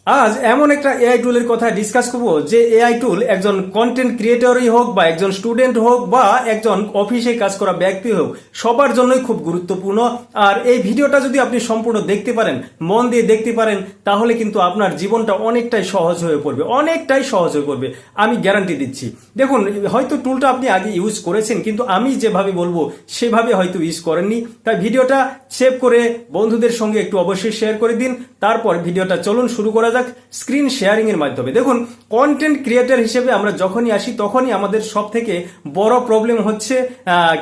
আজ এমন একটা এআই টুলের কথা ডিসকাস করব যে এআই টুল একজন কন্টেন্ট ক্রিয়েটরই হোক বা একজন স্টুডেন্ট হোক বা একজন অফিসে কাজ করা ব্যক্তি হোক, সবার জন্যই খুব গুরুত্বপূর্ণ। আর এই ভিডিওটা যদি আপনি সম্পূর্ণ দেখতে পারেন, মন দিয়ে দেখতে পারেন, তাহলে কিন্তু আপনার জীবনটা অনেকটাই সহজ হয়ে পড়বে, অনেকটাই সহজ হয়ে পড়বে, আমি গ্যারান্টি দিচ্ছি। দেখুন, হয়তো টুলটা আপনি আগে ইউজ করেছেন, কিন্তু আমি যেভাবে বলবো সেভাবে হয়তো ইউজ করেননি। তাই ভিডিওটা সেভ করে বন্ধুদের সঙ্গে একটু অবশ্যই শেয়ার করে দিন। তারপর ভিডিওটা চলুন শুরু করা যাক স্ক্রিন শেয়ারিং এর মাধ্যমে। দেখুন, কন্টেন্ট ক্রিয়েটর হিসেবে আমরা যখনই আসি তখনই আমাদের সব থেকে বড় প্রবলেম হচ্ছে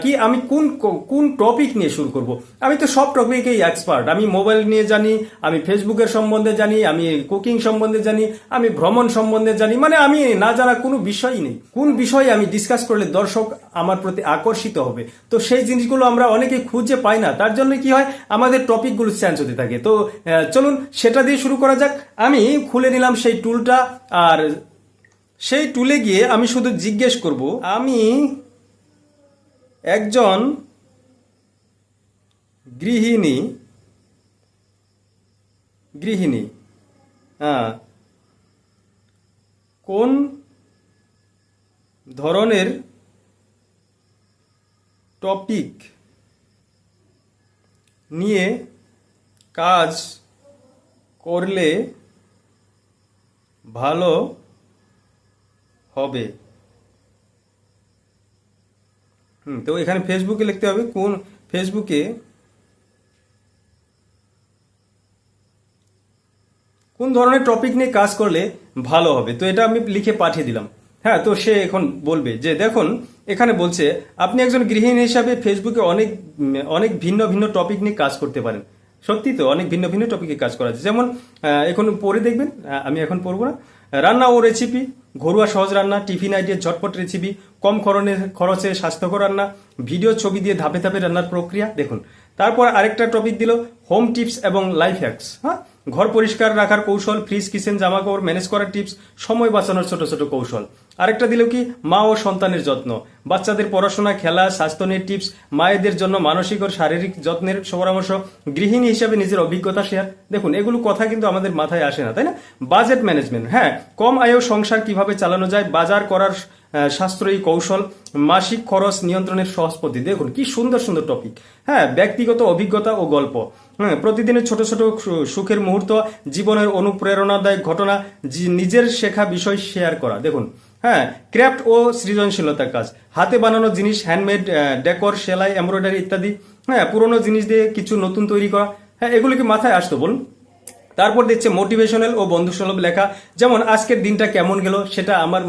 কি আমি কোন টপিক নিয়ে শুরু করব। আমি তো সব টপিকেই এক্সপার্ট, আমি মোবাইল নিয়ে জানি, আমি ফেসবুকের সম্বন্ধে জানি, আমি কুকিং সম্বন্ধে জানি, আমি ভ্রমণ সম্বন্ধে জানি, মানে আমি না জানা কোনো বিষয়ই নেই। কোন বিষয়ে আমি ডিসকাস করলে দর্শক আমার প্রতি আকর্ষিত হবে, তো সেই জিনিসগুলো আমরা অনেকেই খুঁজে পাই না। তার জন্য কি হয়, আমাদের টপিকগুলো চেঞ্জ হতে থাকে। তো চলুন সেটা দিয়ে শুরু করা যাক। আমি খুলে নিলাম সেই টুলটা, আর সেই টুলে গিয়ে আমি শুধু জিজ্ঞেস করব, আমি একজন গৃহিণী গৃহিণী হ্যাঁ, কোন ধরনের টপিক নিয়ে কাজ করলে ভালো হবে। তো এখানে ফেসবুকে লিখতে হবে কোন ফেসবুকে কোন ধরনের টপিক নিয়ে কাজ করলে ভালো হবে। তো এটা আমি লিখে পাঠিয়ে দিলাম। হ্যাঁ, তো সে এখন বলবে যে দেখুন, এখানে বলছে আপনি একজন গৃহিণী হিসাবে ফেসবুকে অনেক অনেক ভিন্ন ভিন্ন টপিক নিয়ে কাজ করতে পারেন। সত্যি তো, অনেক ভিন্ন ভিন্ন টপিকে কাজ করা যায়। যেমন এখন পড়ে দেখবেন, আমি এখন পড়বো না। রান্না ও রেসিপি, ঘরোয়া সহজ রান্না, টিফিন আইডিয়া, ঝটপট রেসিপি, কম খরচে স্বাস্থ্যকর রান্না, ভিডিও ছবি দিয়ে ধাপে ধাপে রান্নার প্রক্রিয়া। দেখুন, তারপর আরেকটা টপিক দিল হোম টিপস এবং লাইফ হ্যাকস। হ্যাঁ, ঘর পরিষ্কার রাখার কৌশল, ফ্রিজ কিচেন জামা কাপড় ম্যানেজ করার টিপস, সময় বাঁচানোর ছোট ছোট কৌশল। আরেকটা দিল কি মা ও সন্তানের যত্ন, বাচ্চাদের পড়াশোনা, খেলা, স্বাস্থ্য নিয়ে টিপস, মায়েদের জন্য মানসিক ও শারীরিক যত্নের পরামর্শ, গৃহিণী হিসেবে নিজের অভিজ্ঞতা শেয়ার। দেখুন, এগুলো কথা কিন্তু আমাদের মাথায় আসে না, তাই না? বাজেট ম্যানেজমেন্ট, হ্যাঁ, কম আয়েও সংসার কিভাবে চালানো যায়, বাজার করার সাশ্রয়ী কৌশল, মাসিক খরচ নিয়ন্ত্রণের সহজ পদ্ধতি। দেখুন কি সুন্দর সুন্দর টপিক। হ্যাঁ, ব্যক্তিগত অভিজ্ঞতা ও গল্প, হ্যাঁ, প্রতিদিনের ছোট ছোট সুখের মুহূর্ত, জীবনের অনুপ্রেরণাদায়ক ঘটনা, নিজের শেখা বিষয় শেয়ার করা। দেখুন, হ্যাঁ, ক্রাফট ও সৃজনশীলতার কাজ, হাতে বানানো জিনিস, হ্যান্ডমেড ডেকর, সেলাই, এমব্রয়ডারি ইত্যাদি। হ্যাঁ, পুরোনো জিনিস দিয়ে কিছু নতুন তৈরি করা। হ্যাঁ, এগুলো কি মাথায় আসতো বলুন? তারপর দেখছে মোটিভেশনাল ও বন্ধুসুলভ লেখা, যেমন আজকের দিনটা কেমন গেল সেটা আমার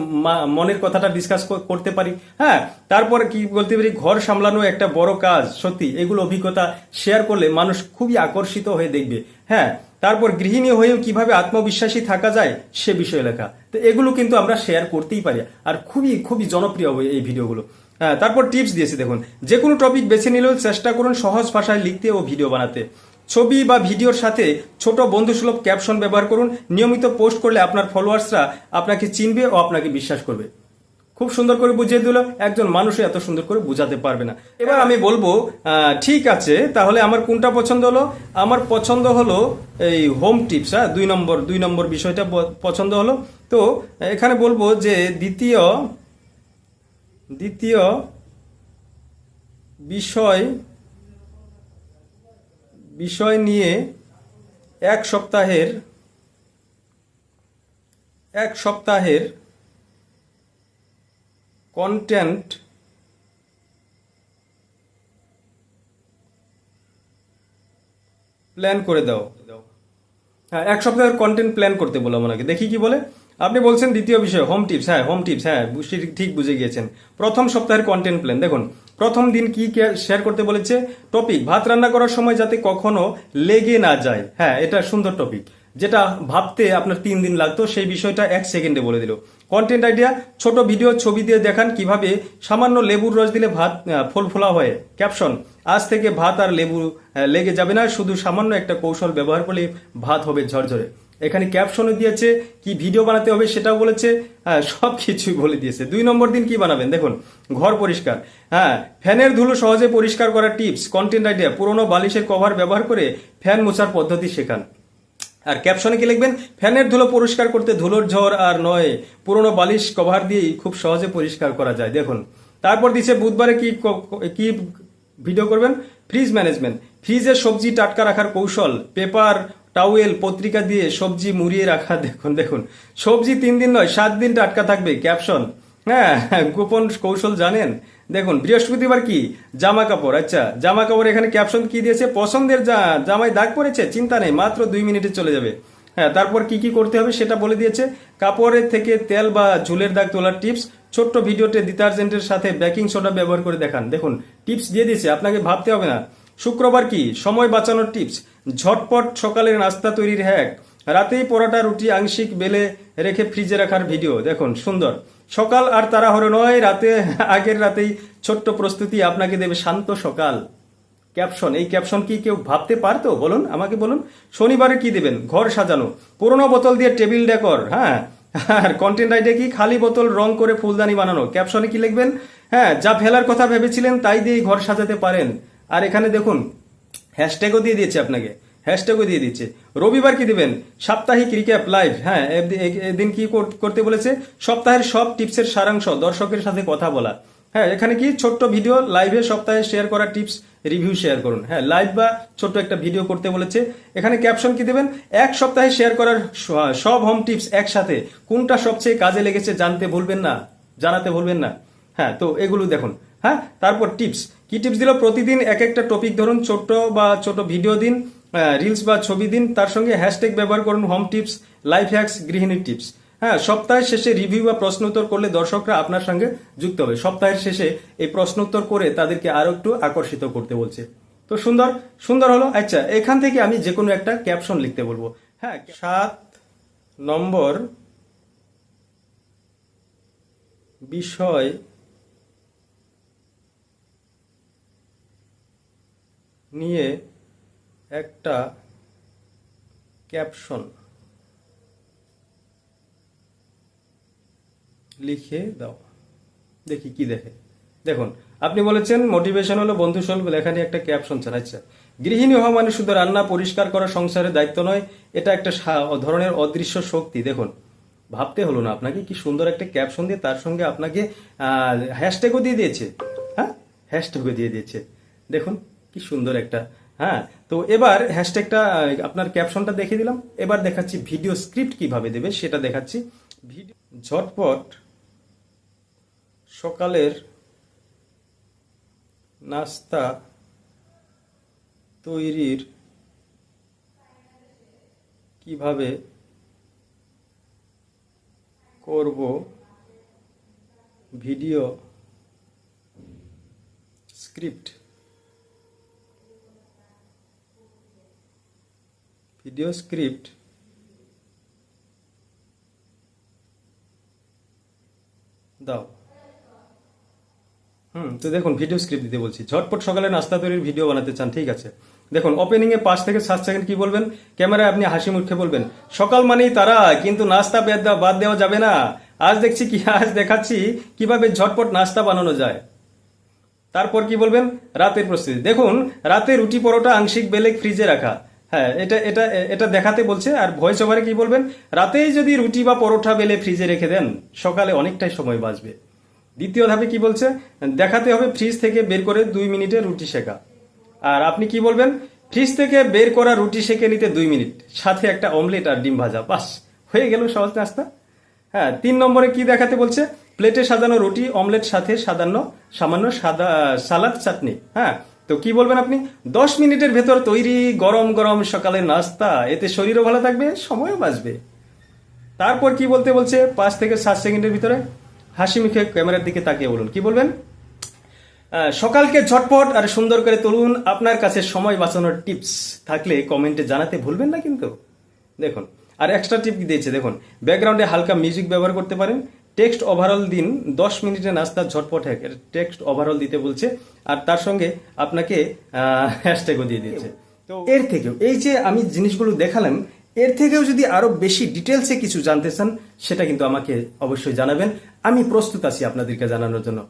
মনের কথাটা ডিসকাস করতে পারি। হ্যাঁ, তারপর কি বলতে পারি, ঘর সামলানো একটা বড় কাজ, সত্যি এগুলো অভিজ্ঞতা শেয়ার করলে মানুষ খুবই আকর্ষিত হয়ে দেখবে। হ্যাঁ, তারপর গৃহিণী হয়েও কিভাবে আত্মবিশ্বাসী থাকা যায় সে বিষয়ে লেখা। তো এগুলো কিন্তু আমরা শেয়ার করতেই পারি, আর খুবই খুবই জনপ্রিয় হবে এই ভিডিওগুলো। হ্যাঁ, তারপর টিপস দিয়েছি। দেখুন, যে কোনো টপিক বেছে নিলেও চেষ্টা করুন সহজ ভাষায় লিখতে ও ভিডিও বানাতে। ছবি বা ভিডিওর সাথে ছোট বন্ধুসুলভ ক্যাপশন ব্যবহার করুন। নিয়মিত পোস্ট করলে আপনার ফলোয়ার্সরা আপনাকে চিনবে ও আপনাকে বিশ্বাস করবে। খুব সুন্দর করে বুঝিয়ে দিল, একজন মানুষই এত সুন্দর করে বুঝাতে পারবে না। এবার আমি বলবো ঠিক আছে, তাহলে আমার কোনটা পছন্দ হলো? আমার পছন্দ হলো এই হোম টিপস। হ্যাঁ, দুই নম্বর বিষয়টা পছন্দ হলো। তো এখানে বলবো যে দ্বিতীয় বিষয় বিষয় নিয়ে এক সপ্তাহের কন্টেন্ট প্ল্যান করে দাও। হ্যাঁ, এক সপ্তাহের কন্টেন্ট প্ল্যান করতে বললাম ওনাকে, দেখি কি বলে। আপনি বলছেন দ্বিতীয় বিষয় হোম টিপস। হ্যাঁ, হোম টিপস, হ্যাঁ ঠিক বুঝে গিয়েছেন। প্রথম সপ্তাহের কন্টেন্ট প্ল্যান। দেখুন, প্রথম দিন কি শেয়ার করতে বলেছে? টপিক, ভাত রান্না করার সময় যাতে কখনো লেগে না যায়। হ্যাঁ, এটা সুন্দর টপিক, যেটা ভাবতে আপনার 3 দিন লাগতো সেই বিষয়টা 1 সেকেন্ডে বলে দিল। কন্টেন্ট আইডিয়া, ছোট ভিডিও ছবি দিয়ে দেখান কিভাবে সামান্য লেবুর রস দিলে ভাত ফোলা হয়। ক্যাপশন, আজ থেকে ভাত আর লেবু লেগে যাবে না, শুধু সামান্য একটা কৌশল ব্যবহার করলে ভাত হবে ঝরঝরে। এখানে ক্যাপশনও দিয়েছে, কি ভিডিও বানাতে হবে সেটাও বলেছে। হ্যাঁ, সব কিছুই বলে দিয়েছে। 2 নম্বর দিন কি বানাবেন? দেখুন, ঘর পরিষ্কার। হ্যাঁ, ফ্যানের ধুলো সহজে পরিষ্কার করার টিপস। কন্টেন্ট আইডিয়া, পুরোনো বালিশের কভার ব্যবহার করে ফ্যান মোছার পদ্ধতি শেখান। আর ক্যাপশনে কি লিখবেন, ফ্যানের ধুলো পরিষ্কার করতে ধুলোর ঝড় আর নয়, পুরনো বালিশ কভার দিয়েই খুব সহজে পরিষ্কার করা যায়। দেখুন, তারপর দিচ্ছে বুধবারে কি ভিডিও করবেন, ফ্রিজ ম্যানেজমেন্ট, ফ্রিজে সবজি টাটকা রাখার কৌশল, পেপার টাওয়েল পত্রিকা দিয়ে সবজি মুড়িয়ে রাখা। দেখুন দেখুন, সবজি 3 দিন নয় 7 দিন টাটকা থাকবে। ক্যাপশন, হ্যাঁ, গোপন কৌশল জানেন। দেখুন, বৃহস্পতিবার কি, জামা কাপড়। আচ্ছা, জামা কাপড় এখানে ক্যাপশন কি দিয়েছে, পছন্দের জামায় দাগ পড়েছে, চিন্তা নেই, মাত্র 2 মিনিটে চলে যাবে। হ্যাঁ, তারপর কি কি করতে হবে সেটা বলে দিয়েছে। কাপড়ের থেকে তেল বা ঝুলের দাগ তোলার টিপস, ছোট্ট ভিডিওতে ডিটারজেন্টের সাথে বেকিং সোডা ব্যবহার করে দেখান। দেখুন, টিপস দিয়ে দিয়েছে, আপনাকে ভাবতে হবে না। শুক্রবার কি, সময় বাঁচানোর টিপস, ঝটপট সকালের নাস্তা তৈরির হ্যাক, রাতেই পরোটা রুটি আংশিক বেলে রেখে ফ্রিজে রাখার ভিডিও। দেখুন, সুন্দর। সকাল আর তাড়াহুড়ো নয়, আগের রাতেই ছোট্ট প্রস্তুতি আপনাকে দেবে শান্ত সকাল। ক্যাপশন, এই ক্যাপশন কি কেউ ভাবতে পারতো? বলুন, আমাকে বলুন। শনিবারে কি দেবেন, ঘর সাজানো, পুরোনো বোতল দিয়ে টেবিল ডেকর। হ্যাঁ, আর কন্টেন্ট আইডিয়া কি, খালি বোতল রং করে ফুলদানি বানানো। ক্যাপশনে কি লিখবেন, হ্যাঁ, যা ফেলার কথা ভেবেছিলেন তাই দিয়ে ঘর সাজাতে পারেন। আর এখানে দেখুন, হ্যাশট্যাগও দিয়ে দিয়েছে আপনাকে, হ্যাশট্যাগও দিয়ে দিচ্ছে। রবিবার কি দিবেন, সাপ্তাহিক রিক্যাপ লাইভ। হ্যাঁ, এদিন কি করতে বলেছে, সপ্তাহের সব টিপসের সারাংশ, দর্শকের সাথে কথা বলা। হ্যাঁ, এখানে কি, ছোট্ট ভিডিও লাইভে সপ্তাহে শেয়ার করা টিপস রিভিউ শেয়ার করুন। হ্যাঁ, লাইভ বা ছোট্ট একটা ভিডিও করতে বলেছে। এখানে ক্যাপশন কি দেবেন, এক সপ্তাহে শেয়ার করার সব হোম টিপস একসাথে, কোনটা সবচেয়ে কাজে লেগেছে জানাতে ভুলবেন না। হ্যাঁ, তো এগুলো দেখুন। হ্যাঁ, তারপর টিপস, কি টিপস দিল, প্রতিদিন এক একটা টপিক ধরুন, ছোট ভিডিও দিন, রিলস বা ছবি দিন, তার সঙ্গে হ্যাশট্যাগ ব্যবহার করুন, হোম টিপস, লাইফ হ্যাকস, গৃহিণীর টিপস। হ্যাঁ, সপ্তাহের শেষে রিভিউ বা প্রশ্ন উত্তর করলে দর্শকরা আপনার সঙ্গে যুক্ত হবে। সপ্তাহের শেষে এই প্রশ্ন উত্তর করে তাদেরকে আরো একটু আকর্ষিত করতে বলছে। তো সুন্দর হলো। আচ্ছা, এখান থেকে আমি যে কোনো একটা ক্যাপশন লিখতে বলবো। হ্যাঁ, 7 নম্বর বিষয় নিয়ে একটা ক্যাপশন লিখে দাও। দেখি কি দেখুন, আপনি বলেছেন মোটিভেশন হলো বন্ধু স্বল্প লেখা নিয়ে একটা ক্যাপশন চান। আচ্ছা, গৃহিণী হওয়া মানে শুধু রান্না পরিষ্কার করা সংসারের দায়িত্ব নয়, এটা একটা ধরনের অদৃশ্য শক্তি। দেখুন, ভাবতে হলো না আপনাকে, কি সুন্দর একটা ক্যাপশন দিয়ে তার সঙ্গে আপনাকে হ্যাশট্যাগও দিয়ে দিয়েছে। হ্যাঁ, হ্যাশট্যাগও দিয়ে দিয়েছে। দেখুন, কি সুন্দর একটা। হ্যাঁ, তো এবার হ্যাশট্যাগটা, আপনার ক্যাপশনটা দেখিয়ে দিলাম। এবার দেখাচ্ছি ভিডিও স্ক্রিপ্ট কিভাবে দেবে সেটা দেখাচ্ছি। ঝটপট সকালের নাস্তা তৈরির কিভাবে করব ভিডিও স্ক্রিপ্ট। দাও। তো দেখুন, ভিডিও স্ক্রিপ্ট দিতে বলছি। ঝটপট সকালে নাস্তা তৈরির ভিডিও বানাতে চান, ঠিক আছে। দেখুন, ওপেনিং এ 5 থেকে 7 সেকেন্ড কি বলবেন, ক্যামেরায় আপনি হাসি মুখে বলবেন, সকাল মানেই তারা, কিন্তু নাস্তা বাদ দেওয়া যাবে না। আজ দেখাচ্ছি কিভাবে ঝটপট নাস্তা বানানো যায়। তারপর কি বলবেন, রাতের প্রস্তুতি। দেখুন, রাতে রুটি পরোটা আংশিক বেলে ফ্রিজে রাখা। হ্যাঁ, এটা দেখাতে বলছে। আর ভয়েস ওভারে কি বলবেন, রাতেই যদি রুটি বা পরোটা বেলে ফ্রিজে রেখে দেন, সকালে অনেকটাই সময় বাঁচবে। দ্বিতীয় ধাপে কি বলছে, দেখাতে হবে ফ্রিজ থেকে বের করে 2 মিনিটে রুটি সেকা। আর আপনি কি বলবেন, ফ্রিজ থেকে বের করা রুটি সেকে নিতে 2 মিনিট, সাথে একটা অমলেট আর ডিম ভাজা, বাস হয়ে গেল সহজ নাস্তা। হ্যাঁ, 3 নম্বরে কি দেখাতে বলছে, প্লেটে সাজানো রুটি অমলেট সাথে সামান্য সালাদ চাটনি। হ্যাঁ, তো কি বলবেন আপনি, 10 মিনিটের ভেতর তৈরি গরম গরম সকালের নাস্তা, এতে শরীরও ভালো থাকবে, সময়ও বাঁচবে। তারপর কি বলছে, 5 থেকে 7 সেকেন্ডের ভিতরে হাসি মুখে ক্যামেরার দিকে তাকিয়ে বলুন, কি বলবেন, সকালকে ঝটপট আর সুন্দর করে তুলুন। আপনার কাছে সময় বাঁচানোর টিপস থাকলে কমেন্টে জানাতে ভুলবেন না কিন্তু। দেখুন, আর এক্সট্রা টিপ দিয়েছে। দেখুন, ব্যাকগ্রাউন্ডে হালকা মিউজিক ব্যবহার করতে পারেন। টেক্সট ওভারঅল দিন, 10 মিনিটে নাস্তা ঝটপট হ্যাক, টেক্সট ওভারঅল দিতে বলছে। আর তার সঙ্গে আপনাকে হ্যাশট্যাগও দিয়ে দিয়েছে। তো এর থেকেও, এই যে আমি জিনিসগুলো দেখালাম, এর থেকেও যদি আরো বেশি ডিটেলসে কিছু জানতে চান, সেটা কিন্তু আমাকে অবশ্যই জানাবেন। আমি প্রস্তুত আছি আপনাদেরকে জানানোর জন্য।